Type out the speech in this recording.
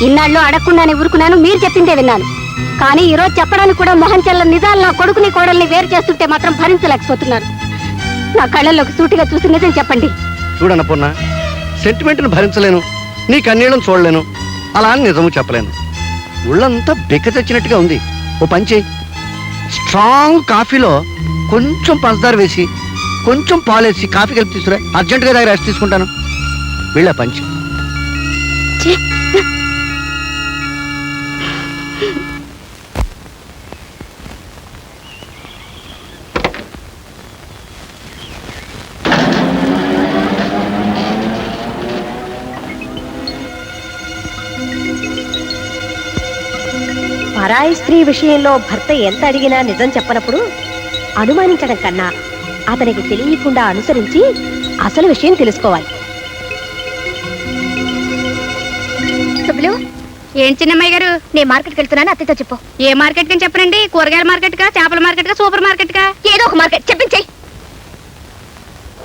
ఇన్నాళ్ళు అడగకుండానే ఊరుకున్నాను, మీరు చెప్పిందే విన్నాను. కానీ ఈ రోజు చెప్పడానికి కూడా మొహం చెల్ల నిజాలు నా కొడుకుని కోడల్ని వేరు చేస్తుంటే మాత్రం భరించలేకపోతున్నాను. నా కళ్ళల్లోకి సూటిగా చూసి నిజం చెప్పండి. చూడన్నపూర్ణ, సెంటిమెంట్ను భరించలేను, నీ కన్నీళ్ళను చూడలేను, అలా అని నిజము చెప్పలేను. ఒళ్ళంతా బెక్క తెచ్చినట్టుగా ఉంది. ఓ పంచి స్ట్రాంగ్ కాఫీలో కొంచెం పంచదార వేసి కొంచెం పాలేసి కాఫీ కలిపి తీసుకురా. అర్జెంటుగా దగ్గర రెస్ట్ తీసుకుంటాను. వీళ్ళ పంచి పరాయి స్త్రీ విషయంలో భర్త ఎంత అడిగినా నిజం చెప్పనప్పుడు అనుమానించడం కన్నా అతనికి తెలియకుండా అనుసరించి అసలు విషయం తెలుసుకోవాలి. సుబ్బులు, ఏం చిన్నమ్మాయి గారు? నేను మార్కెట్కి వెళ్తున్నాను, అత్తతో చెప్పు. ఏ మార్కెట్ కని చెప్పనండి? కూరగాయల మార్కెట్ కా, చేపల మార్కెట్ కా, సూపర్ మార్కెట్ కా? ఏదో ఒక మార్కెట్ చెప్పి